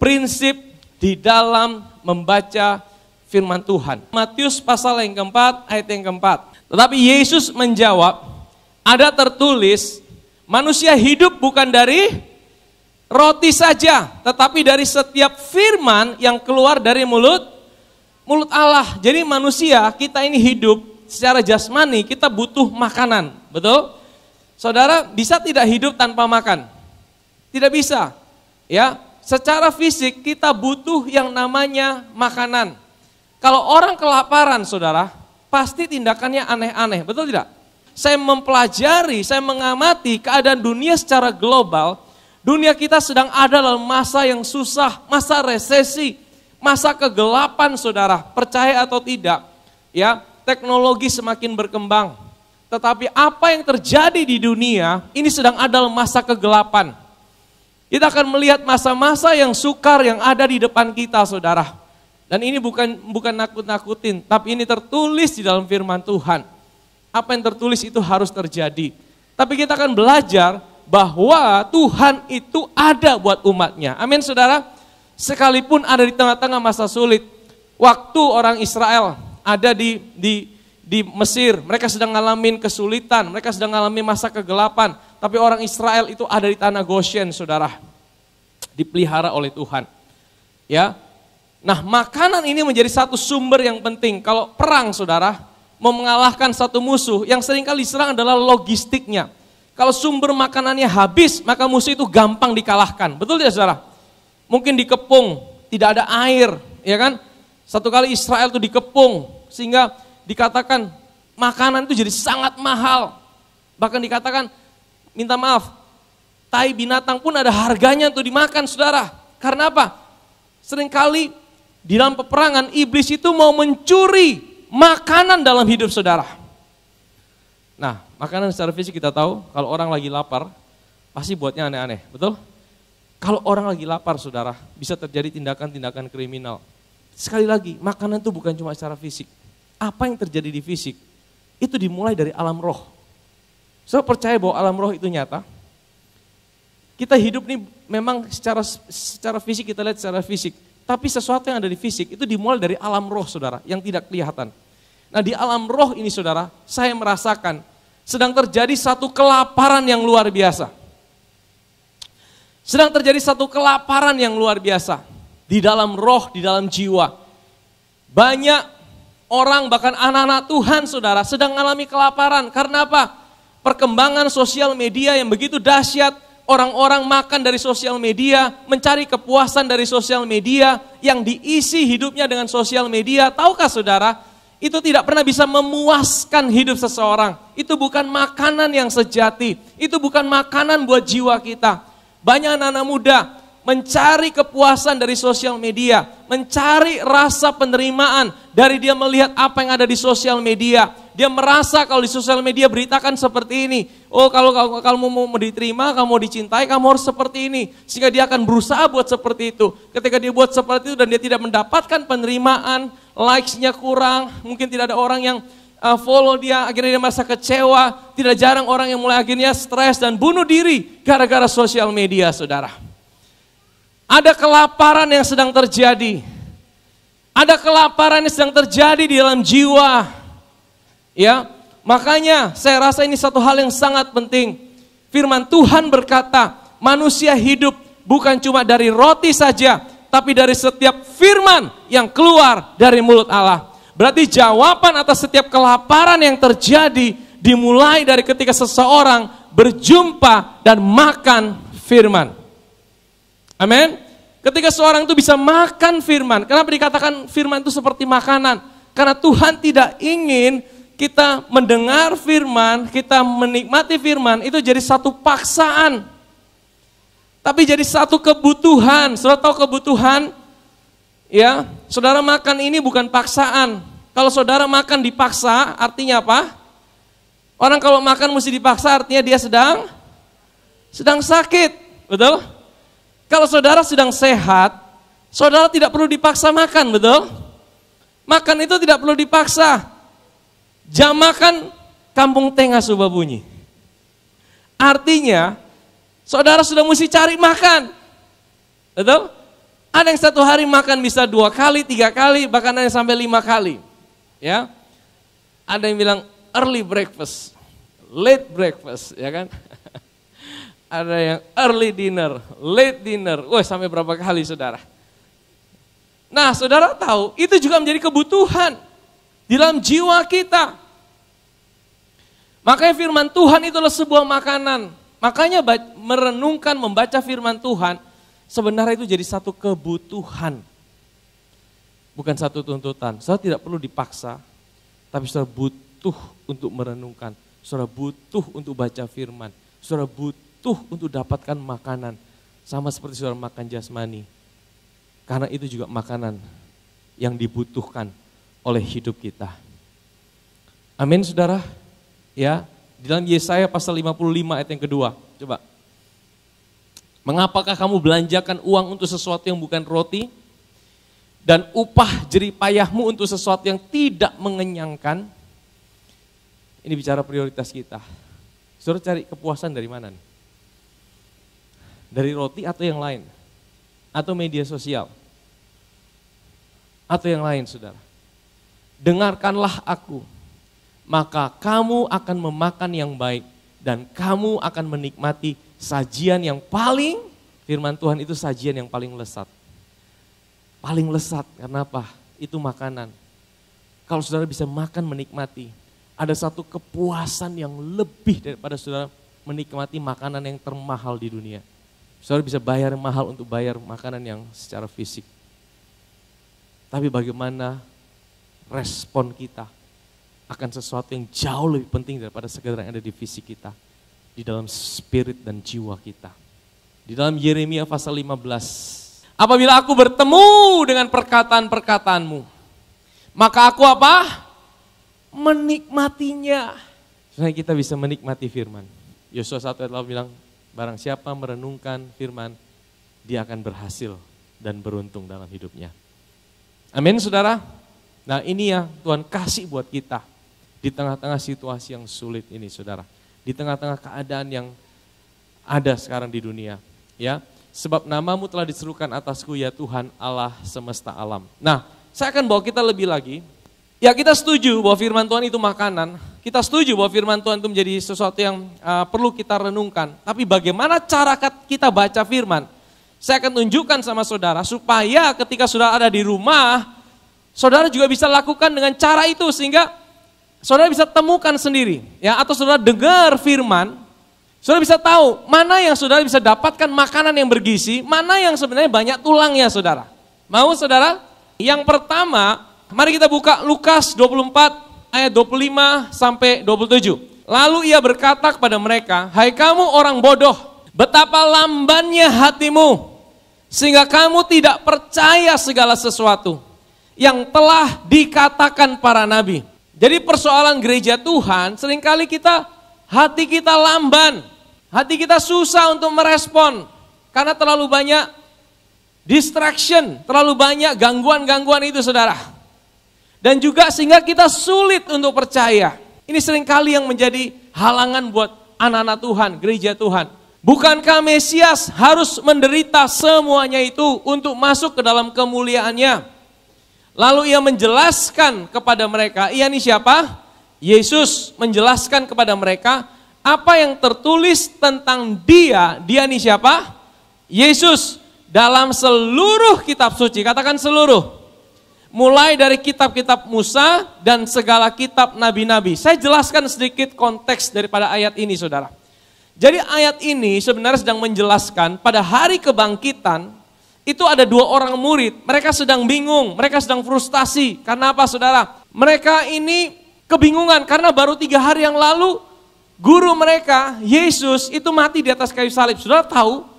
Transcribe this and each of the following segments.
prinsip di dalam membaca firman Tuhan. Matius pasal yang keempat, ayat yang keempat. Tetapi Yesus menjawab, ada tertulis, manusia hidup bukan dari roti saja, tetapi dari setiap firman yang keluar dari mulut Allah. Jadi manusia, kita ini hidup secara jasmani, kita butuh makanan, betul? Saudara, bisa tidak hidup tanpa makan? Tidak bisa. Ya, secara fisik kita butuh yang namanya makanan. Kalau orang kelaparan, saudara, pasti tindakannya aneh-aneh, betul tidak? Saya mempelajari, saya mengamati keadaan dunia secara global. Dunia kita sedang ada dalam masa yang susah, masa resesi, masa kegelapan, saudara. Percaya atau tidak, ya, teknologi semakin berkembang. Tetapi apa yang terjadi di dunia, ini sedang ada dalam masa kegelapan. Kita akan melihat masa-masa yang sukar yang ada di depan kita, saudara. Dan ini bukan nakut-nakutin, tapi ini tertulis di dalam firman Tuhan. Apa yang tertulis itu harus terjadi. Tapi kita akan belajar bahwa Tuhan itu ada buat umatnya. Amin, saudara. Sekalipun ada di tengah-tengah masa sulit, waktu orang Israel ada di Mesir, mereka sedang ngalamin kesulitan, mereka sedang ngalamin masa kegelapan. Tapi orang Israel itu ada di tanah Goshen, saudara. Dipelihara oleh Tuhan. Ya. Nah, makanan ini menjadi satu sumber yang penting. Kalau perang, saudara, mau mengalahkan satu musuh, yang seringkali diserang adalah logistiknya. Kalau sumber makanannya habis, maka musuh itu gampang dikalahkan. Betul tidak, saudara? Mungkin dikepung, tidak ada air, ya kan? Satu kali Israel itu dikepung, sehingga dikatakan makanan itu jadi sangat mahal. Bahkan dikatakan, minta maaf, tai binatang pun ada harganya untuk dimakan, saudara. Karena apa? Seringkali di dalam peperangan, iblis itu mau mencuri makanan dalam hidup saudara. Nah, makanan secara fisik kita tahu, kalau orang lagi lapar, pasti buatnya aneh-aneh, betul? Kalau orang lagi lapar, saudara, bisa terjadi tindakan-tindakan kriminal. Sekali lagi, makanan itu bukan cuma secara fisik. Apa yang terjadi di fisik, itu dimulai dari alam roh. Saya percaya bahwa alam roh itu nyata. Kita hidup nih memang secara fisik, kita lihat secara fisik. Tapi sesuatu yang ada di fisik itu dimulai dari alam roh, saudara, yang tidak kelihatan. Nah, di alam roh ini, saudara, saya merasakan sedang terjadi satu kelaparan yang luar biasa. Sedang terjadi satu kelaparan yang luar biasa. Di dalam roh, di dalam jiwa. Banyak orang, bahkan anak-anak Tuhan, saudara, sedang mengalami kelaparan. Karena apa? Perkembangan sosial media yang begitu dahsyat. Orang-orang makan dari sosial media, mencari kepuasan dari sosial media, yang diisi hidupnya dengan sosial media. Tahukah, saudara, itu tidak pernah bisa memuaskan hidup seseorang. Itu bukan makanan yang sejati, itu bukan makanan buat jiwa kita. Banyak anak-anak muda mencari kepuasan dari sosial media, mencari rasa penerimaan dari dia melihat apa yang ada di sosial media. Dia merasa kalau di sosial media beritakan seperti ini. Oh, kalau kamu mau diterima, kamu mau dicintai, kamu harus seperti ini. Sehingga dia akan berusaha buat seperti itu. Ketika dia buat seperti itu dan dia tidak mendapatkan penerimaan, likes-nya kurang, mungkin tidak ada orang yang follow dia, akhirnya dia merasa kecewa. Tidak jarang orang yang mulai akhirnya stres dan bunuh diri gara-gara sosial media, saudara. Ada kelaparan yang sedang terjadi. Ada kelaparan yang sedang terjadi di dalam jiwa. Ya, makanya saya rasa ini satu hal yang sangat penting. Firman Tuhan berkata, manusia hidup bukan cuma dari roti saja, tapi dari setiap firman yang keluar dari mulut Allah. Berarti jawaban atas setiap kelaparan yang terjadi dimulai dari ketika seseorang berjumpa dan makan firman. Amin. Ketika seorang itu bisa makan firman, kenapa dikatakan firman itu seperti makanan? Karena Tuhan tidak ingin kita mendengar firman, kita menikmati firman, itu jadi satu paksaan. Tapi jadi satu kebutuhan. Saudara tahu kebutuhan? Ya, saudara makan ini bukan paksaan. Kalau saudara makan dipaksa, artinya apa? Orang kalau makan mesti dipaksa, artinya dia sedang sakit. Betul? Kalau saudara sedang sehat, saudara tidak perlu dipaksa makan, betul? Makan itu tidak perlu dipaksa. Jam makan kampung tengah sudah bunyi. Artinya, saudara sudah mesti cari makan. Betul? Ada yang satu hari makan bisa 2 kali, 3 kali, bahkan ada yang sampai 5 kali. Ya, ada yang bilang early breakfast, late breakfast, ya kan? Ada yang early dinner, late dinner, wah sampai berapa kali saudara. Nah saudara tahu, itu juga menjadi kebutuhan di dalam jiwa kita. Makanya firman Tuhan itu adalah sebuah makanan. Makanya merenungkan, membaca firman Tuhan, sebenarnya itu jadi satu kebutuhan. Bukan satu tuntutan. Saudara tidak perlu dipaksa, tapi saudara butuh untuk merenungkan. Saudara butuh untuk baca firman. Saudara butuh untuk dapatkan makanan. Sama seperti saudara makan jasmani. Karena itu juga makanan yang dibutuhkan oleh hidup kita. Amin saudara. Ya, di dalam Yesaya pasal 55 ayat yang kedua. Coba. Mengapakah kamu belanjakan uang untuk sesuatu yang bukan roti? Dan upah jerih payahmu untuk sesuatu yang tidak mengenyangkan? Ini bicara prioritas kita. Saudara cari kepuasan dari mana nih? Dari roti atau yang lain? Atau media sosial? Atau yang lain saudara? Dengarkanlah aku, maka kamu akan memakan yang baik dan kamu akan menikmati sajian yang paling, firman Tuhan itu sajian yang paling lesat. Paling lesat, karena apa? Itu makanan. Kalau saudara bisa makan menikmati, ada satu kepuasan yang lebih daripada saudara menikmati makanan yang termahal di dunia. Saudara bisa bayar mahal untuk bayar makanan yang secara fisik. Tapi bagaimana respon kita akan sesuatu yang jauh lebih penting daripada sekedar yang ada di fisik kita. Di dalam spirit dan jiwa kita. Di dalam Yeremia pasal 15. Apabila aku bertemu dengan perkataan-perkataanmu, maka aku apa? Menikmatinya. Supaya kita bisa menikmati firman. Yosua 1 ayat 8 bilang, barang siapa merenungkan firman, dia akan berhasil dan beruntung dalam hidupnya. Amin saudara. Nah ini ya Tuhan kasih buat kita di tengah-tengah situasi yang sulit ini saudara. Di tengah-tengah keadaan yang ada sekarang di dunia. Ya, sebab namamu telah diserukan atasku ya Tuhan Allah semesta alam. Nah saya akan bawa kita lebih lagi. Ya kita setuju bahwa firman Tuhan itu makanan. Kita setuju bahwa firman Tuhan itu menjadi sesuatu yang perlu kita renungkan. Tapi bagaimana cara kita baca firman? Saya akan tunjukkan sama saudara supaya ketika saudara ada di rumah, saudara juga bisa lakukan dengan cara itu sehingga saudara bisa temukan sendiri. Ya, atau saudara dengar firman, saudara bisa tahu mana yang saudara bisa dapatkan makanan yang bergizi, mana yang sebenarnya banyak tulangnya saudara. Mau saudara? Yang pertama, mari kita buka Lukas 24 ayat 25 sampai 27. Lalu ia berkata kepada mereka, hai kamu orang bodoh, betapa lambannya hatimu, sehingga kamu tidak percaya segala sesuatu yang telah dikatakan para nabi. Jadi persoalan gereja Tuhan, seringkali hati kita lamban, hati kita susah untuk merespon, karena terlalu banyak distraction, terlalu banyak gangguan-gangguan itu saudara. Dan juga sehingga kita sulit untuk percaya. Ini seringkali yang menjadi halangan buat anak-anak Tuhan, gereja Tuhan. Bukankah Mesias harus menderita semuanya itu untuk masuk ke dalam kemuliaannya? Lalu ia menjelaskan kepada mereka, ia ini siapa? Yesus menjelaskan kepada mereka apa yang tertulis tentang dia ini siapa? Yesus dalam seluruh kitab suci, katakan seluruh. Mulai dari kitab-kitab Musa dan segala kitab nabi-nabi. Saya jelaskan sedikit konteks daripada ayat ini saudara. Jadi ayat ini sebenarnya sedang menjelaskan pada hari kebangkitan, itu ada 2 orang murid, mereka sedang bingung, mereka sedang frustasi. Karena apa saudara? Mereka ini kebingungan karena baru 3 hari yang lalu guru mereka, Yesus itu mati di atas kayu salib. Saudara tahu?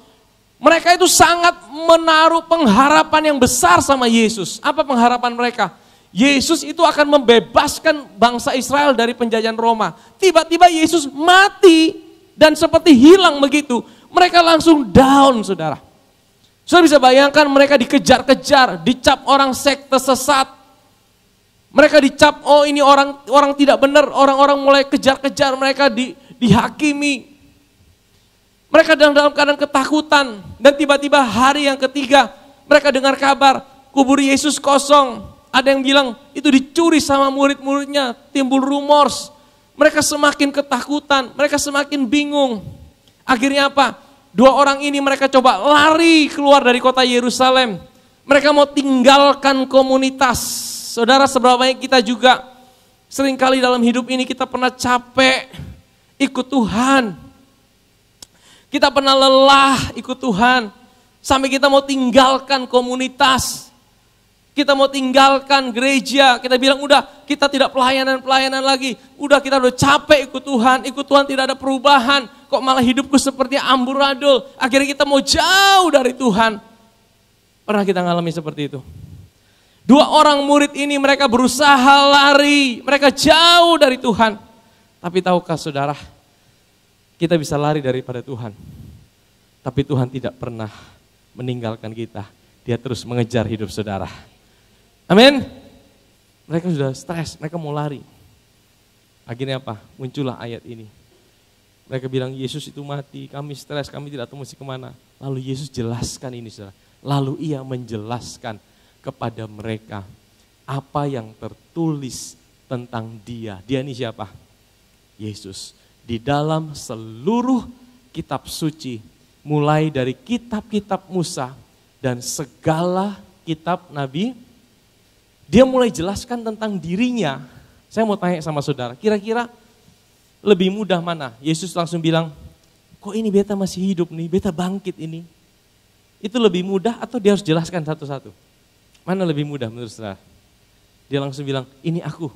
Mereka itu sangat menaruh pengharapan yang besar sama Yesus. Apa pengharapan mereka? Yesus itu akan membebaskan bangsa Israel dari penjajahan Roma. Tiba-tiba Yesus mati dan seperti hilang begitu. Mereka langsung down saudara. Saudara bisa bayangkan mereka dikejar-kejar, dicap orang sekte sesat. Mereka dicap, oh ini orang tidak benar, orang-orang mulai kejar-kejar mereka dihakimi. Mereka dalam keadaan ketakutan dan tiba-tiba hari yang ketiga Mereka dengar kabar, kubur Yesus kosong. Ada yang bilang itu dicuri sama murid-muridnya, timbul rumors. Mereka semakin ketakutan, mereka semakin bingung. Akhirnya apa? Dua orang ini mereka coba lari keluar dari kota Yerusalem. Mereka mau tinggalkan komunitas. Saudara, seberapa banyak kita juga seringkali dalam hidup ini kita pernah capek ikut Tuhan. Kita pernah lelah ikut Tuhan. Sampai kita mau tinggalkan komunitas. Kita mau tinggalkan gereja. Kita bilang udah kita tidak pelayanan lagi. Udah kita udah capek ikut Tuhan tidak ada perubahan. Kok malah hidupku seperti amburadul. Akhirnya kita mau jauh dari Tuhan. Pernah kita ngalami seperti itu? Dua orang murid ini mereka berusaha lari. Mereka jauh dari Tuhan. Tapi tahukah saudara, kita bisa lari daripada Tuhan. Tapi Tuhan tidak pernah meninggalkan kita. Dia terus mengejar hidup saudara. Amin. Mereka sudah stres, mereka mau lari. Akhirnya apa? Muncullah ayat ini. Mereka bilang Yesus itu mati, kami stres, kami tidak tahu mesti kemana. Lalu Yesus jelaskan ini saudara. Lalu ia menjelaskan kepada mereka apa yang tertulis tentang dia. Dia ini siapa? Yesus. Di dalam seluruh kitab suci, mulai dari kitab-kitab Musa dan segala kitab Nabi, dia mulai jelaskan tentang dirinya. Saya mau tanya sama saudara, kira-kira lebih mudah mana? Yesus langsung bilang, kok ini beta masih hidup nih, beta bangkit ini. Itu lebih mudah atau dia harus jelaskan satu-satu? Mana lebih mudah menurut saudara? Dia langsung bilang, ini aku.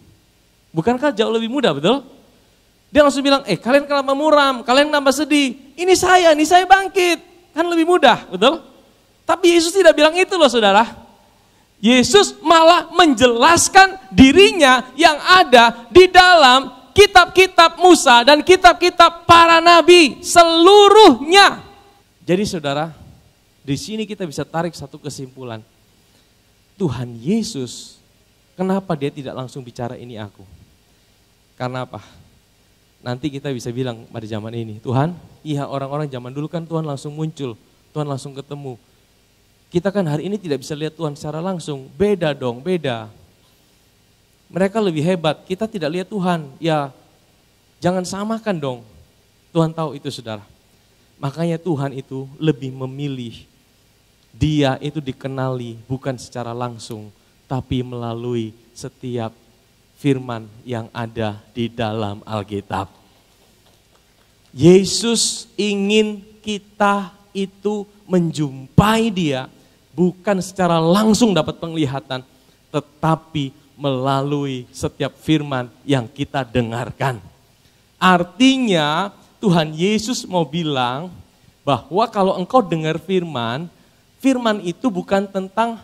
Bukankah jauh lebih mudah, betul? Dia langsung bilang, kalian kenapa muram, kalian kenapa sedih? Ini saya bangkit. Kan lebih mudah, betul? Tapi Yesus tidak bilang itu loh saudara. Yesus malah menjelaskan dirinya yang ada di dalam kitab-kitab Musa dan kitab-kitab para nabi seluruhnya. Jadi saudara, di sini kita bisa tarik satu kesimpulan. Tuhan Yesus, kenapa dia tidak langsung bicara ini aku? Karena apa? Nanti kita bisa bilang pada zaman ini, Tuhan, iya orang-orang zaman dulu kan Tuhan langsung muncul, Tuhan langsung ketemu. Kita kan hari ini tidak bisa lihat Tuhan secara langsung, beda dong, beda. Mereka lebih hebat, kita tidak lihat Tuhan, ya jangan samakan dong. Tuhan tahu itu saudara. Makanya Tuhan itu lebih memilih, dia itu dikenali bukan secara langsung, tapi melalui setiap firman yang ada di dalam Alkitab. Yesus ingin kita itu menjumpai dia, bukan secara langsung dapat penglihatan, tetapi melalui setiap firman yang kita dengarkan. Artinya Tuhan Yesus mau bilang bahwa kalau engkau dengar firman, firman itu bukan tentang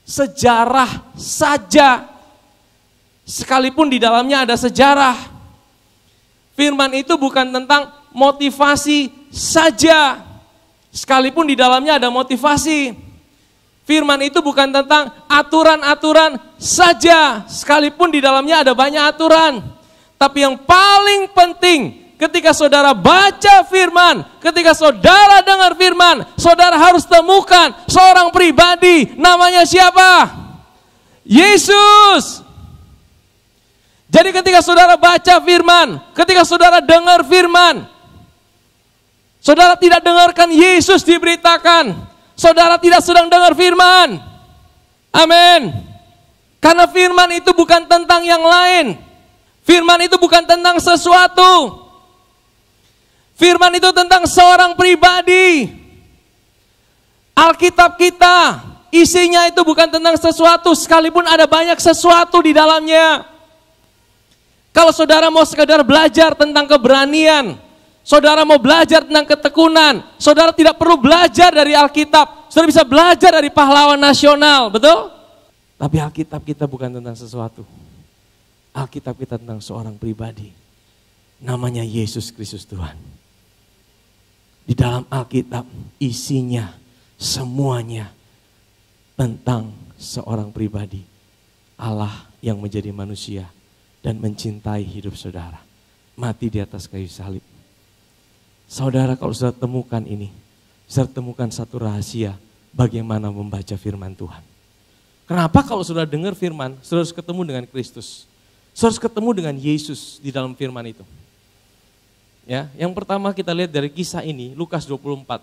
sejarah saja. Sekalipun di dalamnya ada sejarah. Firman itu bukan tentang motivasi saja. Sekalipun di dalamnya ada motivasi. Firman itu bukan tentang aturan-aturan saja. Sekalipun di dalamnya ada banyak aturan. Tapi yang paling penting ketika saudara baca firman, ketika saudara dengar firman, saudara harus temukan seorang pribadi. Namanya siapa? Yesus. Jadi ketika saudara baca firman, ketika saudara dengar firman, saudara tidak dengarkan Yesus diberitakan. Saudara tidak sedang dengar firman. Amin. Karena firman itu bukan tentang yang lain. Firman itu bukan tentang sesuatu. Firman itu tentang seorang pribadi. Alkitab kita, isinya itu bukan tentang sesuatu, sekalipun ada banyak sesuatu di dalamnya. Kalau saudara mau sekedar belajar tentang keberanian, saudara mau belajar tentang ketekunan, saudara tidak perlu belajar dari Alkitab, saudara bisa belajar dari pahlawan nasional, betul? Tapi Alkitab kita bukan tentang sesuatu. Alkitab kita tentang seorang pribadi, namanya Yesus Kristus Tuhan. Di dalam Alkitab isinya semuanya tentang seorang pribadi, Allah yang menjadi manusia dan mencintai hidup saudara, mati di atas kayu salib. Saudara kalau sudah temukan ini, sudah temukan satu rahasia bagaimana membaca firman Tuhan. Kenapa kalau sudah dengar firman, saudara harus ketemu dengan Kristus. Saudara harus ketemu dengan Yesus di dalam firman itu. Ya, yang pertama kita lihat dari kisah ini, Lukas 24.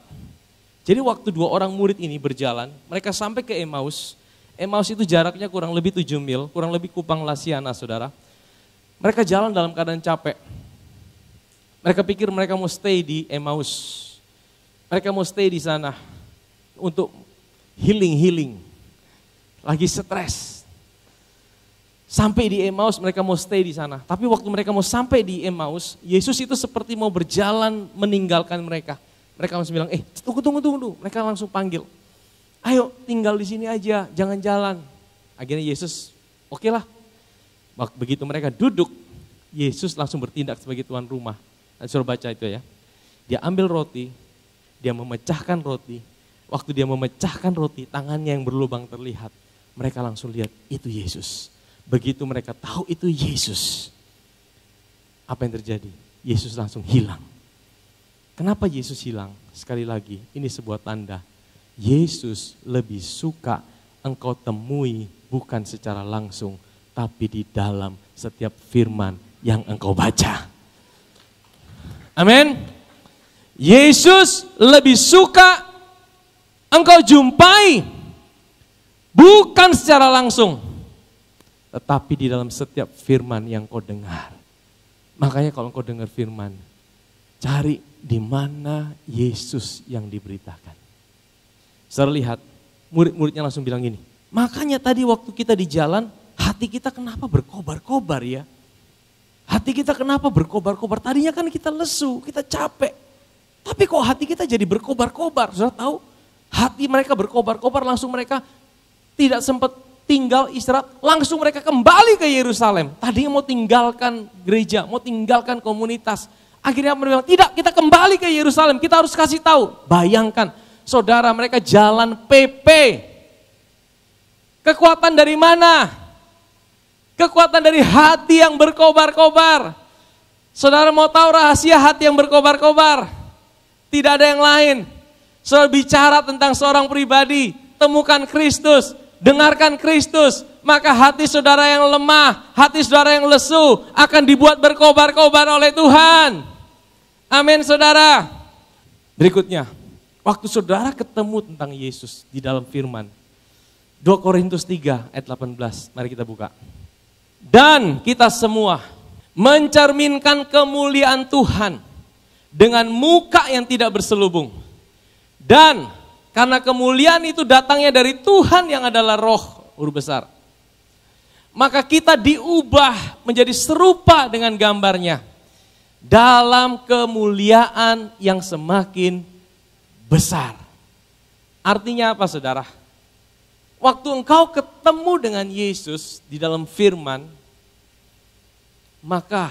Jadi waktu dua orang murid ini berjalan, mereka sampai ke Emmaus. Emmaus itu jaraknya kurang lebih 7 mil, kurang lebih Kupang Lasiana, saudara. Mereka jalan dalam keadaan capek. Mereka pikir mereka mau stay di Emmaus. Mereka mau stay di sana untuk healing. Lagi stres. Sampai di Emmaus mereka mau stay di sana. Tapi waktu mereka mau sampai di Emmaus, Yesus itu seperti mau berjalan meninggalkan mereka. Mereka langsung bilang, tunggu. Mereka langsung panggil. Ayo tinggal di sini aja, jangan jalan. Akhirnya Yesus, oke lah. Begitu mereka duduk, Yesus langsung bertindak sebagai tuan rumah. Suruh baca itu ya. Dia ambil roti, dia memecahkan roti. Waktu dia memecahkan roti, tangannya yang berlubang terlihat. Mereka langsung lihat, itu Yesus. Begitu mereka tahu itu Yesus. Apa yang terjadi? Yesus langsung hilang. Kenapa Yesus hilang? Sekali lagi, ini sebuah tanda. Yesus lebih suka engkau temui bukan secara langsung, tapi di dalam setiap firman yang engkau baca. Amin. Yesus lebih suka engkau jumpai bukan secara langsung, tetapi di dalam setiap firman yang kau dengar. Makanya kalau engkau dengar firman, cari di mana Yesus yang diberitakan. Saudara lihat, murid-muridnya langsung bilang gini, makanya tadi waktu kita di jalan, hati kita kenapa berkobar-kobar ya? Hati kita kenapa berkobar-kobar? Tadinya kan kita lesu, kita capek. Tapi kok hati kita jadi berkobar-kobar? Saudara tahu, hati mereka berkobar-kobar, langsung mereka tidak sempat tinggal istirahat, langsung mereka kembali ke Yerusalem. Tadinya mau tinggalkan gereja, mau tinggalkan komunitas. Akhirnya mereka bilang, tidak, kita kembali ke Yerusalem, kita harus kasih tahu. Bayangkan, saudara, mereka jalan PP. Kekuatan dari mana? Kekuatan dari hati yang berkobar-kobar. Saudara mau tahu rahasia hati yang berkobar-kobar? Tidak ada yang lain. Saudara bicara tentang seorang pribadi, temukan Kristus, dengarkan Kristus, maka hati saudara yang lemah, hati saudara yang lesu akan dibuat berkobar-kobar oleh Tuhan. Amin, saudara. Berikutnya, waktu saudara ketemu tentang Yesus di dalam firman, 2 Korintus 3 ayat 18, mari kita buka. Dan kita semua mencerminkan kemuliaan Tuhan dengan muka yang tidak berselubung. Dan karena kemuliaan itu datangnya dari Tuhan yang adalah Roh, huruf besar. Maka kita diubah menjadi serupa dengan gambarnya dalam kemuliaan yang semakin besar. Artinya apa, saudara? Waktu engkau ketemu dengan Yesus di dalam firman, maka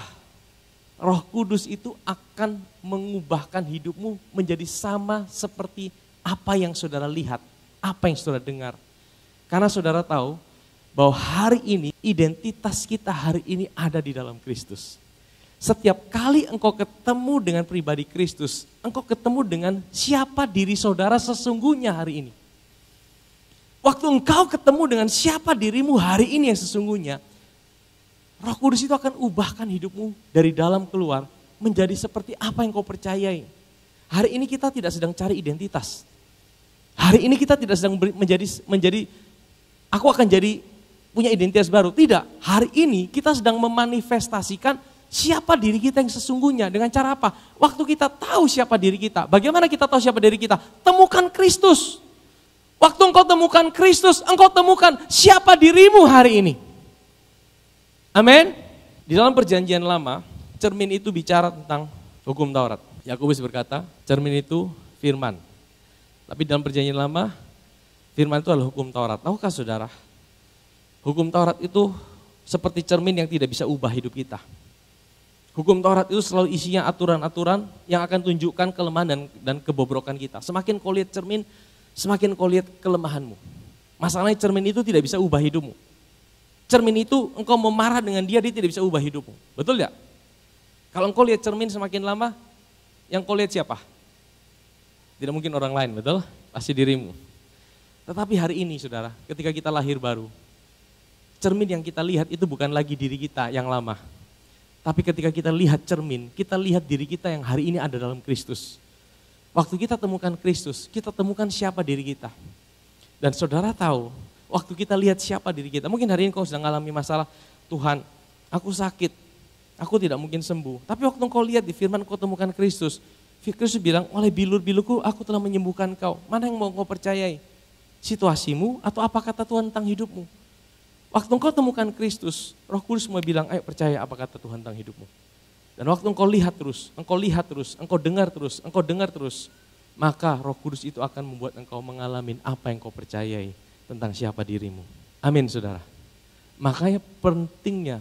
Roh Kudus itu akan mengubahkan hidupmu menjadi sama seperti apa yang saudara lihat, apa yang saudara dengar. Karena saudara tahu bahwa hari ini, identitas kita hari ini ada di dalam Kristus. Setiap kali engkau ketemu dengan pribadi Kristus, engkau ketemu dengan siapa diri saudara sesungguhnya hari ini. Waktu engkau ketemu dengan siapa dirimu hari ini yang sesungguhnya, Roh Kudus itu akan ubahkan hidupmu dari dalam keluar menjadi seperti apa yang kau percayai. Hari ini kita tidak sedang cari identitas. Hari ini kita tidak sedang menjadi aku akan jadi punya identitas baru. Tidak, hari ini kita sedang memanifestasikan siapa diri kita yang sesungguhnya. Dengan cara apa? Waktu kita tahu siapa diri kita. Bagaimana kita tahu siapa diri kita? Temukan Kristus. Waktu engkau temukan Kristus, engkau temukan siapa dirimu hari ini. Amin. Di dalam perjanjian lama, cermin itu bicara tentang hukum Taurat. Yakobus berkata, cermin itu firman. Tapi dalam perjanjian lama, firman itu adalah hukum Taurat. Tahukah saudara? Hukum Taurat itu seperti cermin yang tidak bisa ubah hidup kita. Hukum Taurat itu selalu isinya aturan-aturan yang akan tunjukkan kelemahan dan kebobrokan kita. Semakin kau lihat cermin, semakin kau lihat kelemahanmu. Masalahnya cermin itu tidak bisa ubah hidupmu. Cermin itu engkau memarah dengan dia tidak bisa ubah hidupmu. Betul ya? Kalau engkau lihat cermin semakin lama, yang kau lihat siapa? Tidak mungkin orang lain, betul? Pasti dirimu. Tetapi hari ini saudara, ketika kita lahir baru, cermin yang kita lihat itu bukan lagi diri kita yang lama. Tapi ketika kita lihat cermin, kita lihat diri kita yang hari ini ada dalam Kristus. Waktu kita temukan Kristus, kita temukan siapa diri kita. Dan saudara tahu, waktu kita lihat siapa diri kita, mungkin hari ini kau sedang mengalami masalah, Tuhan, aku sakit, aku tidak mungkin sembuh. Tapi waktu kau lihat di firman kau temukan Kristus, Kristus bilang, oleh bilur-bilurku aku telah menyembuhkan kau. Mana yang mau kau percayai? Situasimu atau apa kata Tuhan tentang hidupmu? Waktu engkau temukan Kristus, Roh Kudus semua bilang, ayo percaya apa kata Tuhan tentang hidupmu. Dan waktu engkau lihat terus, engkau dengar terus, maka Roh Kudus itu akan membuat engkau mengalami apa yang kau percayai tentang siapa dirimu. Amin saudara. Makanya pentingnya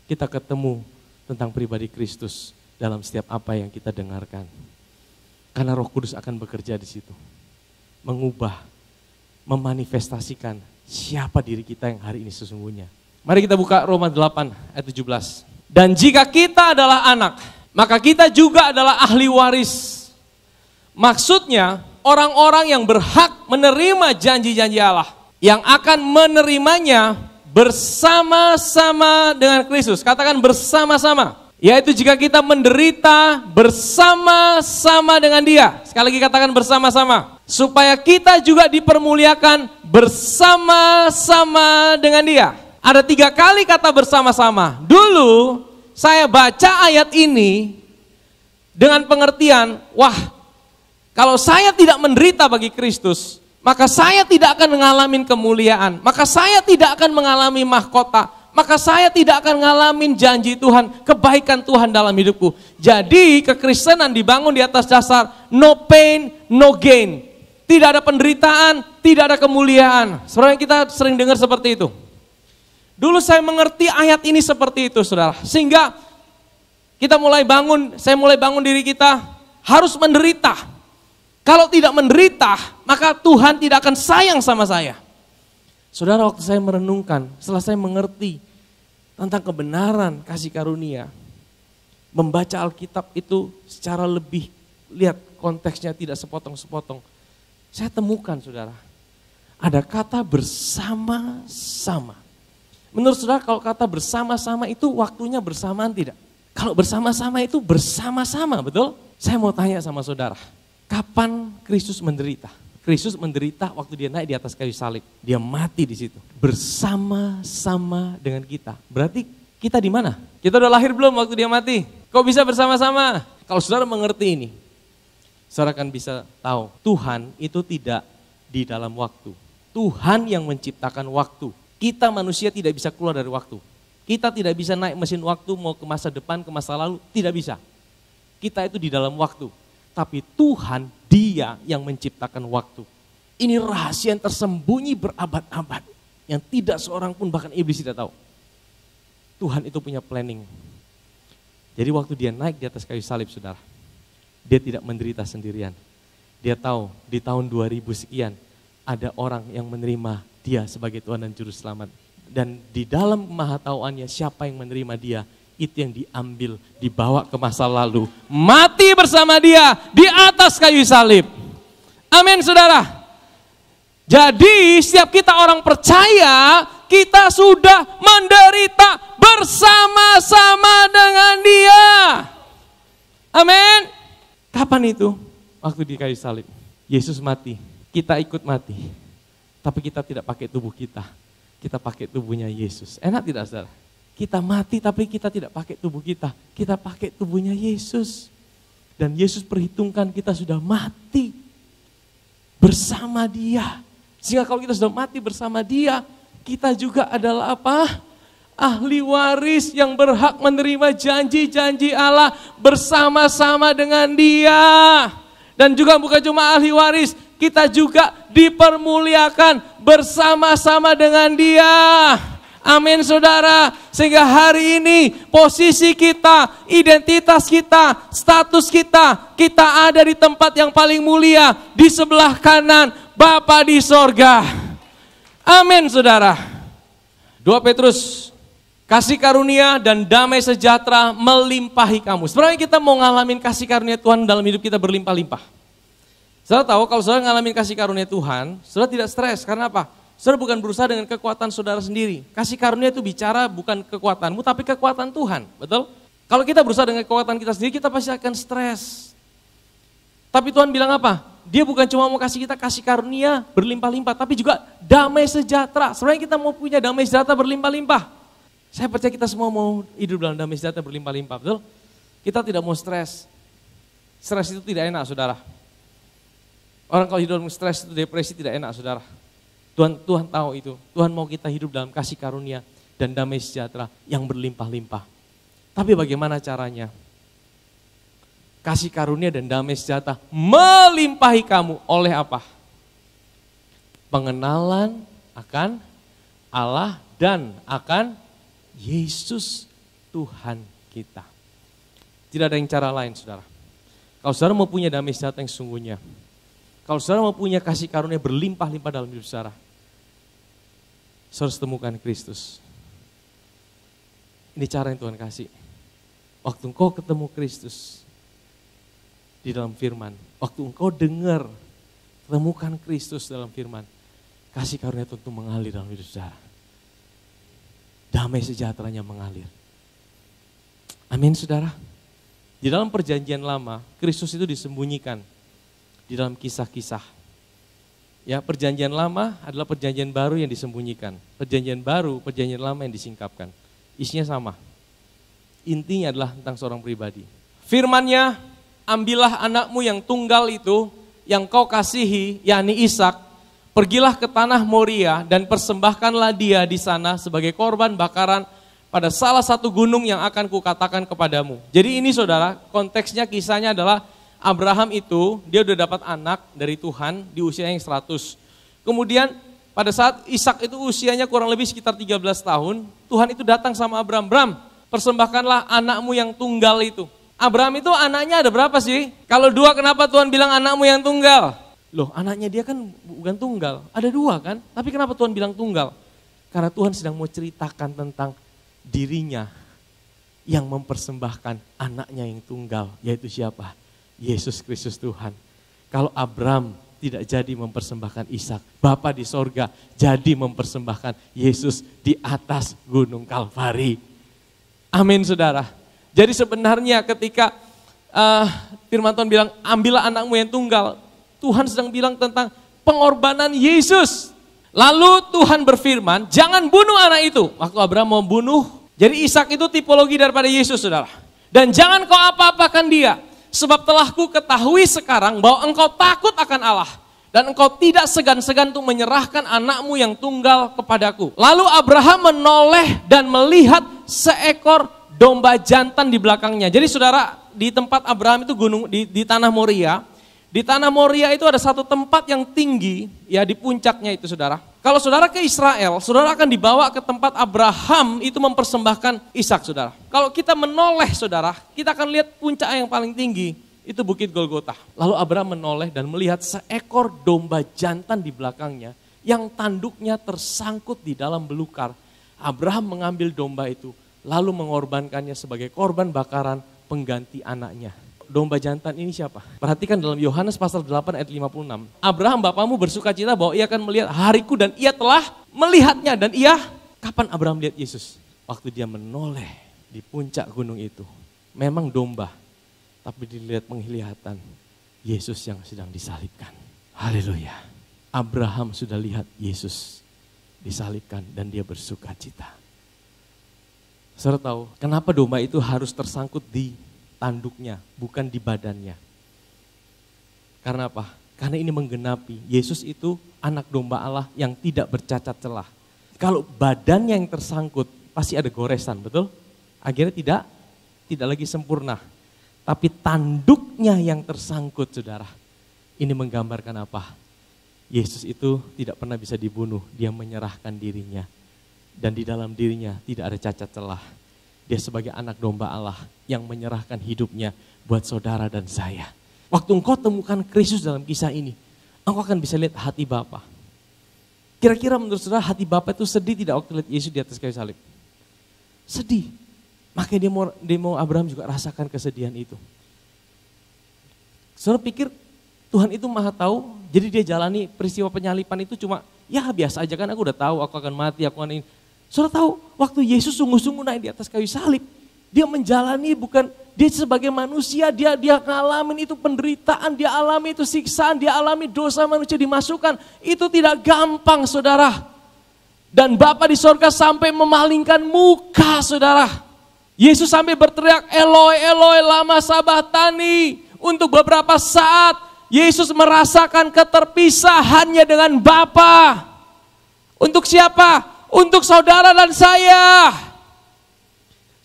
kita ketemu tentang pribadi Kristus dalam setiap apa yang kita dengarkan. Karena Roh Kudus akan bekerja di situ. Mengubah, memanifestasikan siapa diri kita yang hari ini sesungguhnya. Mari kita buka Roma 8 ayat 17. Dan jika kita adalah anak, maka kita juga adalah ahli waris. Maksudnya orang-orang yang berhak menerima janji-janji Allah, yang akan menerimanya bersama-sama dengan Kristus. Katakan bersama-sama. Yaitu jika kita menderita bersama-sama dengan Dia. Sekali lagi katakan bersama-sama. Supaya kita juga dipermuliakan bersama-sama dengan Dia. Ada 3 kali kata bersama-sama. Dulu saya baca ayat ini dengan pengertian, wah, kalau saya tidak menderita bagi Kristus, maka saya tidak akan mengalami kemuliaan, maka saya tidak akan mengalami mahkota, maka saya tidak akan ngalamin janji Tuhan, kebaikan Tuhan dalam hidupku. Jadi kekristenan dibangun di atas dasar no pain, no gain. Tidak ada penderitaan, tidak ada kemuliaan. Sebenarnya kita sering dengar seperti itu. Dulu saya mengerti ayat ini seperti itu saudara. Sehingga saya mulai bangun diri kita harus menderita. Kalau tidak menderita, maka Tuhan tidak akan sayang sama saya. Saudara, waktu saya merenungkan, setelah saya mengerti tentang kebenaran kasih karunia, membaca Alkitab itu secara lebih, lihat konteksnya tidak sepotong-sepotong. Saya temukan saudara, ada kata bersama-sama. Menurut saudara kalau kata bersama-sama itu waktunya bersamaan tidak? Kalau bersama-sama itu bersama-sama, betul? Saya mau tanya sama saudara, kapan Kristus menderita? Kristus menderita waktu dia naik di atas kayu salib. Dia mati di situ. Bersama-sama dengan kita. Berarti kita di mana? Kita udah lahir belum waktu dia mati? Kok bisa bersama-sama? Kalau saudara mengerti ini, saudara akan bisa tahu Tuhan itu tidak di dalam waktu. Tuhan yang menciptakan waktu. Kita manusia tidak bisa keluar dari waktu. Kita tidak bisa naik mesin waktu mau ke masa depan, ke masa lalu. Tidak bisa. Kita itu di dalam waktu. Tapi Tuhan, Dia yang menciptakan waktu. Ini rahasia yang tersembunyi berabad-abad. Yang tidak seorang pun bahkan iblis tidak tahu. Tuhan itu punya planning. Jadi waktu dia naik di atas kayu salib saudara, dia tidak menderita sendirian. Dia tahu di tahun 2000 sekian ada orang yang menerima dia sebagai Tuhan dan Juru Selamat. Dan di dalam kemahatauannya siapa yang menerima dia, itu yang diambil, dibawa ke masa lalu. Mati bersama dia di atas kayu salib. Amin saudara. Jadi setiap kita orang percaya, kita sudah menderita bersama-sama dengan dia. Amin. Kapan itu? Waktu di kayu salib. Yesus mati, kita ikut mati. Tapi kita tidak pakai tubuh kita. Kita pakai tubuhnya Yesus. Enak tidak saudara? Kita mati tapi kita tidak pakai tubuh kita. Kita pakai tubuhnya Yesus. Dan Yesus perhitungkan kita sudah mati bersama dia. Sehingga kalau kita sudah mati bersama dia, kita juga adalah apa? Ahli waris yang berhak menerima janji-janji Allah bersama-sama dengan dia. Dan juga bukan cuma ahli waris, kita juga dipermuliakan bersama-sama dengan dia. Amin saudara. Sehingga hari ini posisi kita, identitas kita, status kita, kita ada di tempat yang paling mulia. Di sebelah kanan Bapa di sorga. Amin saudara. 2 Petrus, kasih karunia dan damai sejahtera melimpahi kamu. Sebenarnya kita mau ngalamin kasih karunia Tuhan dalam hidup kita berlimpah-limpah. Saudara tahu kalau saudara ngalamin kasih karunia Tuhan, saudara tidak stres. Karena apa? Saudara bukan berusaha dengan kekuatan saudara sendiri. Kasih karunia itu bicara bukan kekuatanmu, tapi kekuatan Tuhan. Betul? Kalau kita berusaha dengan kekuatan kita sendiri, kita pasti akan stres. Tapi Tuhan bilang apa? Dia bukan cuma mau kasih kita kasih karunia berlimpah-limpah, tapi juga damai sejahtera. Sebenarnya kita mau punya damai sejahtera berlimpah-limpah. Saya percaya kita semua mau hidup dalam damai sejahtera berlimpah-limpah, betul? Kita tidak mau stres. Stres itu tidak enak, saudara. Orang kalau hidup dalam stres itu depresi tidak enak, saudara. Tuhan tahu itu. Tuhan mau kita hidup dalam kasih karunia dan damai sejahtera yang berlimpah-limpah. Tapi bagaimana caranya? Kasih karunia dan damai sejahtera melimpahi kamu oleh apa? Pengenalan akan Allah dan akan Yesus Tuhan kita. Tidak ada yang cara lain, saudara. Kalau saudara mau punya damai sejahtera yang sesungguhnya, kalau saudara mau punya kasih karunia berlimpah-limpah dalam hidup saudara, saudara harus temukan Kristus. Ini cara yang Tuhan kasih. Waktu engkau ketemu Kristus di dalam firman, waktu engkau dengar, temukan Kristus dalam firman, kasih karunia Tuhan mengalir dalam hidup saudara. Damai sejahteranya mengalir. Amin, saudara. Di dalam perjanjian lama, Kristus itu disembunyikan di dalam kisah-kisah. Ya, perjanjian lama adalah perjanjian baru yang disembunyikan. Perjanjian baru, perjanjian lama yang disingkapkan. Isinya sama. Intinya adalah tentang seorang pribadi. Firman-Nya, ambillah anakmu yang tunggal itu, yang kau kasihi, yakni Ishak, pergilah ke tanah Moria dan persembahkanlah dia di sana sebagai korban bakaran pada salah satu gunung yang akan kukatakan kepadamu. Jadi ini saudara, konteksnya kisahnya adalah Abraham itu, dia udah dapat anak dari Tuhan di usia yang 100. Kemudian pada saat Ishak itu usianya kurang lebih sekitar 13 tahun, Tuhan itu datang sama Abraham, Bram, persembahkanlah anakmu yang tunggal itu. Abraham itu anaknya ada berapa sih? Kalau 2 kenapa Tuhan bilang anakmu yang tunggal? Loh, anaknya dia kan bukan tunggal, ada 2 kan? Tapi kenapa Tuhan bilang tunggal? Karena Tuhan sedang mau ceritakan tentang dirinya yang mempersembahkan anaknya yang tunggal, yaitu siapa? Yesus Kristus Tuhan. Kalau Abraham tidak jadi mempersembahkan Ishak, Bapa di sorga jadi mempersembahkan Yesus di atas gunung Kalvari. Amin, saudara. Jadi sebenarnya ketika firman Tuhan bilang, ambillah anakmu yang tunggal, Tuhan sedang bilang tentang pengorbanan Yesus. Lalu Tuhan berfirman, jangan bunuh anak itu. Waktu Abraham mau bunuh, jadi Ishak itu tipologi daripada Yesus, saudara. Dan jangan kau apa-apakan dia, sebab telah ku ketahui sekarang bahwa engkau takut akan Allah. Dan engkau tidak segan-segan untuk menyerahkan anakmu yang tunggal kepadaku. Lalu Abraham menoleh dan melihat seekor domba jantan di belakangnya. Jadi saudara, di tempat Abraham itu gunung, di tanah Moria. Di tanah Moria itu ada satu tempat yang tinggi, ya di puncaknya itu saudara. Kalau saudara ke Israel, saudara akan dibawa ke tempat Abraham itu mempersembahkan Ishak, saudara. Kalau kita menoleh saudara, kita akan lihat puncak yang paling tinggi, itu Bukit Golgota. Lalu Abraham menoleh dan melihat seekor domba jantan di belakangnya, yang tanduknya tersangkut di dalam belukar. Abraham mengambil domba itu, lalu mengorbankannya sebagai korban bakaran pengganti anaknya. Domba jantan ini siapa? Perhatikan dalam Yohanes pasal 8 ayat 56. Abraham bapamu bersuka cita bahwa ia akan melihat hariku dan ia telah melihatnya. Dan ia, kapan Abraham lihat Yesus? Waktu dia menoleh di puncak gunung itu. Memang domba, tapi dilihat penglihatan Yesus yang sedang disalibkan. Haleluya. Abraham sudah lihat Yesus disalibkan dan dia bersuka cita. Saudara tahu kenapa domba itu harus tersangkut di tanduknya, bukan di badannya. Karena apa? Karena ini menggenapi, Yesus itu anak domba Allah yang tidak bercacat celah. Kalau badannya yang tersangkut, pasti ada goresan, betul? Akhirnya tidak lagi sempurna. Tapi tanduknya yang tersangkut, saudara. Ini menggambarkan apa? Yesus itu tidak pernah bisa dibunuh, dia menyerahkan dirinya. Dan di dalam dirinya tidak ada cacat celah. Dia sebagai anak domba Allah yang menyerahkan hidupnya buat saudara dan saya. Waktu engkau temukan Kristus dalam kisah ini, engkau akan bisa lihat hati Bapa. Kira-kira menurut saudara hati Bapa itu sedih tidak waktu lihat Yesus di atas kayu salib? Sedih. Makanya dia mau Abraham juga rasakan kesedihan itu. Saudara pikir Tuhan itu maha tahu, jadi dia jalani peristiwa penyalipan itu cuma, ya biasa aja kan, aku udah tahu aku akan mati, aku akan ini. Saudara tahu, waktu Yesus sungguh-sungguh naik di atas kayu salib, dia menjalani bukan, dia sebagai manusia, dia ngalamin itu penderitaan, dia alami itu siksaan, dia alami dosa manusia dimasukkan. Itu tidak gampang saudara. Dan Bapa di sorga sampai memalingkan muka saudara. Yesus sampai berteriak, Eloi, Eloi, lama sabachtani. Untuk beberapa saat, Yesus merasakan keterpisahannya dengan Bapa. Untuk siapa? Untuk saudara dan saya.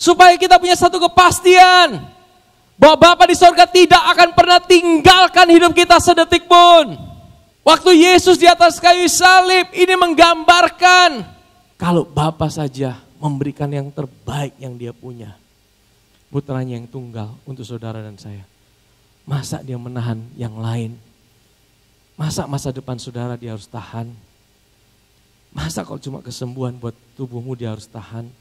Supaya kita punya satu kepastian bahwa Bapa di sorga tidak akan pernah tinggalkan hidup kita sedetik pun. Waktu Yesus di atas kayu salib ini menggambarkan kalau Bapa saja memberikan yang terbaik yang dia punya, putranya yang tunggal untuk saudara dan saya. Masa dia menahan yang lain? Masa masa depan saudara dia harus tahan? Masa kalau cuma kesembuhan buat tubuhmu dia harus tahan?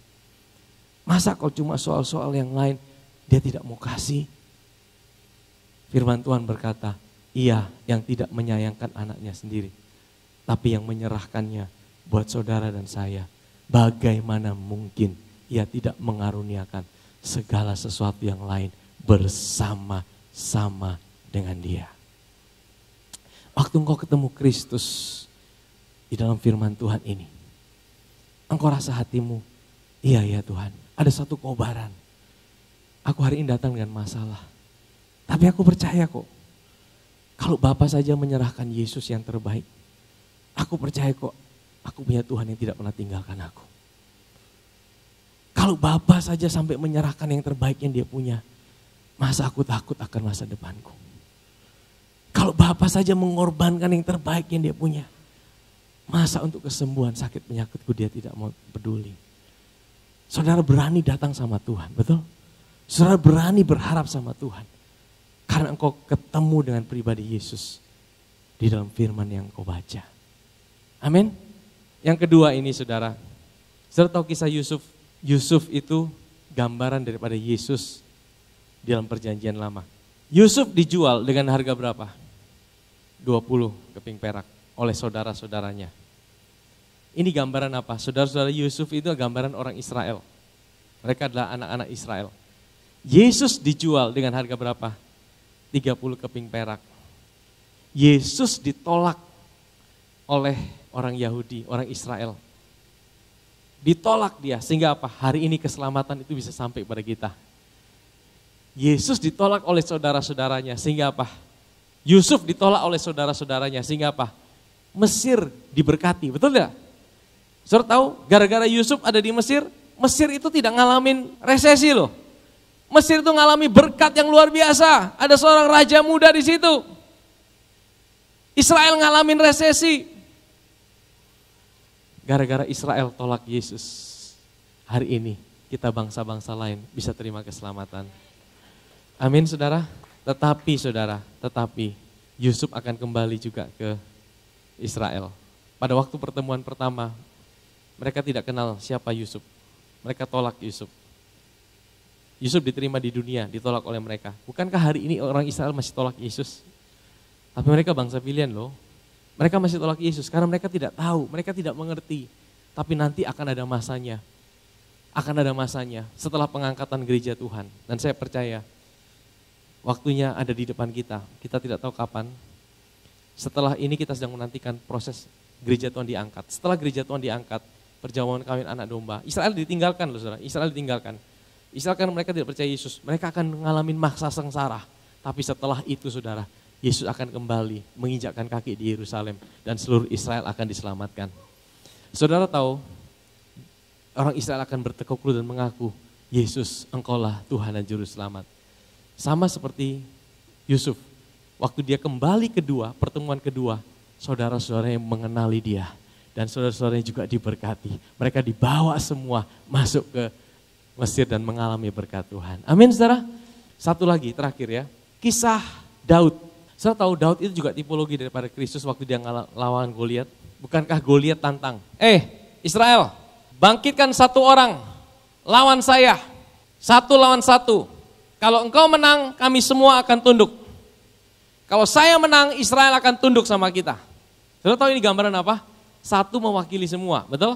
Masa kalau cuma soal-soal yang lain dia tidak mau kasih? Firman Tuhan berkata, ia yang tidak menyayangkan anaknya sendiri, tapi yang menyerahkannya buat saudara dan saya. Bagaimana mungkin ia tidak mengaruniakan segala sesuatu yang lain bersama-sama dengan dia. Waktu engkau ketemu Kristus di dalam firman Tuhan ini, engkau rasa hatimu, iya ya Tuhan, ada satu kobaran. Aku hari ini datang dengan masalah. Tapi aku percaya kok, kalau Bapa saja menyerahkan Yesus yang terbaik, aku percaya kok, aku punya Tuhan yang tidak pernah tinggalkan aku. Kalau Bapa saja sampai menyerahkan yang terbaik yang dia punya, masa aku takut akan masa depanku? Kalau Bapa saja mengorbankan yang terbaik yang dia punya, masa untuk kesembuhan sakit penyakitku dia tidak mau peduli? Saudara berani datang sama Tuhan, betul? Saudara berani berharap sama Tuhan. Karena engkau ketemu dengan pribadi Yesus di dalam firman yang engkau baca. Amin. Yang kedua ini saudara. Saudara tahu kisah Yusuf? Yusuf itu gambaran daripada Yesus di dalam perjanjian lama. Yusuf dijual dengan harga berapa? 20 keping perak oleh saudara-saudaranya. Ini gambaran apa? Saudara-saudara Yusuf itu gambaran orang Israel. Mereka adalah anak-anak Israel. Yesus dijual dengan harga berapa? 30 keping perak. Yesus ditolak oleh orang Yahudi, orang Israel. Ditolak dia, sehingga apa? Hari ini keselamatan itu bisa sampai pada kita. Yesus ditolak oleh saudara-saudaranya, sehingga apa? Yusuf ditolak oleh saudara-saudaranya, sehingga apa? Mesir diberkati, betul tidak? Saudara tahu, gara-gara Yusuf ada di Mesir, Mesir itu tidak ngalamin resesi loh. Mesir itu ngalami berkat yang luar biasa. Ada seorang raja muda di situ. Israel ngalamin resesi. Gara-gara Israel tolak Yesus. Hari ini kita bangsa-bangsa lain bisa terima keselamatan. Amin saudara. Tetapi Yusuf akan kembali juga ke Israel. Pada waktu pertemuan pertama, mereka tidak kenal siapa Yusuf. Mereka tolak Yusuf. Yusuf diterima di dunia, ditolak oleh mereka. Bukankah hari ini orang Israel masih tolak Yesus? Tapi mereka bangsa pilihan loh. Mereka masih tolak Yesus karena mereka tidak tahu, mereka tidak mengerti. Tapi nanti akan ada masanya. Akan ada masanya setelah pengangkatan gereja Tuhan. Dan saya percaya waktunya ada di depan kita. Kita tidak tahu kapan. Setelah ini kita sedang menantikan proses gereja Tuhan diangkat. Setelah gereja Tuhan diangkat, perjamuan kawin anak domba. Israel ditinggalkan loh saudara, Israel ditinggalkan. Israel karena mereka tidak percaya Yesus, mereka akan mengalami maksa sengsara. Tapi setelah itu saudara, Yesus akan kembali menginjakkan kaki di Yerusalem dan seluruh Israel akan diselamatkan. Saudara tahu, orang Israel akan bertekuk lutut dan mengaku, Yesus engkaulah Tuhan dan Juru Selamat. Sama seperti Yusuf, waktu dia kembali kedua, pertemuan kedua, saudara-saudaranya mengenali dia. Dan saudara-saudaranya juga diberkati. Mereka dibawa semua masuk ke Mesir dan mengalami berkat Tuhan. Amin saudara. Satu lagi terakhir ya. Kisah Daud. Saudara tahu Daud itu juga tipologi daripada Kristus waktu dia lawan Goliat. Bukankah Goliat tantang? Israel, bangkitkan satu orang lawan saya. 1 lawan 1. Kalau engkau menang, kami semua akan tunduk. Kalau saya menang, Israel akan tunduk sama kita. Saudara tahu ini gambaran apa? Satu mewakili semua, betul?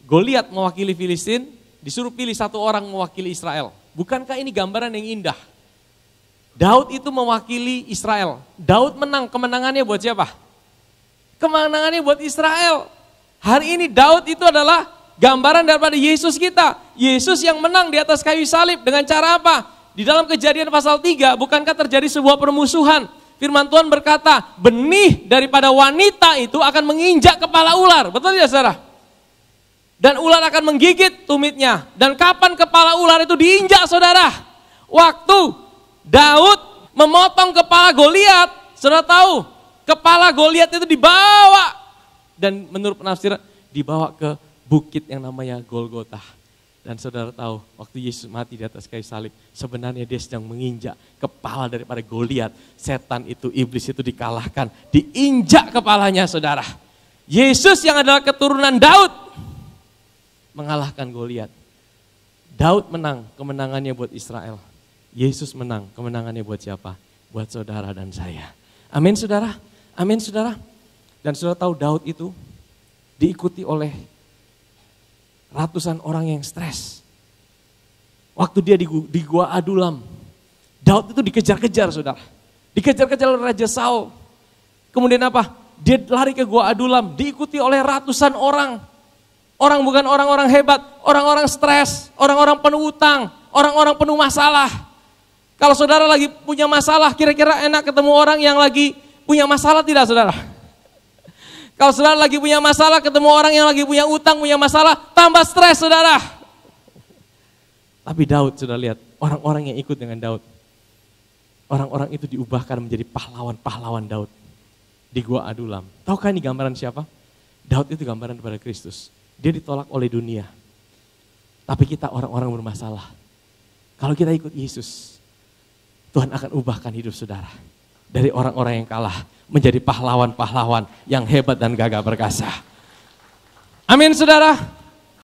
Goliat mewakili Filistin, disuruh pilih satu orang mewakili Israel. Bukankah ini gambaran yang indah? Daud itu mewakili Israel. Daud menang, kemenangannya buat siapa? Kemenangannya buat Israel. Hari ini Daud itu adalah gambaran daripada Yesus kita. Yesus yang menang di atas kayu salib dengan cara apa? Di dalam Kejadian pasal 3, bukankah terjadi sebuah permusuhan? Firman Tuhan berkata, benih daripada wanita itu akan menginjak kepala ular. Betul tidak saudara? Dan ular akan menggigit tumitnya. Dan kapan kepala ular itu diinjak saudara? Waktu Daud memotong kepala Goliat. Saudara tahu, kepala Goliat itu dibawa. Dan menurut penafsiran, dibawa ke bukit yang namanya Golgota. Dan saudara tahu, waktu Yesus mati di atas kayu salib, sebenarnya dia sedang menginjak kepala daripada Goliat. Setan itu, iblis itu dikalahkan, diinjak kepalanya saudara. Yesus yang adalah keturunan Daud, mengalahkan Goliat. Daud menang, kemenangannya buat Israel. Yesus menang, kemenangannya buat siapa? Buat saudara dan saya. Amin saudara, amin saudara. Dan saudara tahu Daud itu diikuti oleh ratusan orang yang stres. Waktu dia di Gua Adulam, Daud itu dikejar-kejar saudara. Dikejar-kejar oleh Raja Saul. Kemudian apa? Dia lari ke Gua Adulam, diikuti oleh ratusan orang. Orang bukan orang-orang hebat, orang-orang stres, orang-orang penuh utang, orang-orang penuh masalah. Kalau saudara lagi punya masalah, kira-kira enak ketemu orang yang lagi punya masalah tidak saudara? Kalau saudara lagi punya masalah, ketemu orang yang lagi punya utang, punya masalah, tambah stres saudara. Tapi Daud, saudara lihat, orang-orang yang ikut dengan Daud. Orang-orang itu diubahkan menjadi pahlawan-pahlawan Daud. Di Gua Adulam. Tahukah ini gambaran siapa? Daud itu gambaran kepada Kristus. Dia ditolak oleh dunia. Tapi kita orang-orang bermasalah. Kalau kita ikut Yesus, Tuhan akan ubahkan hidup saudara. Dari orang-orang yang kalah menjadi pahlawan-pahlawan yang hebat dan gagah perkasa. Amin saudara.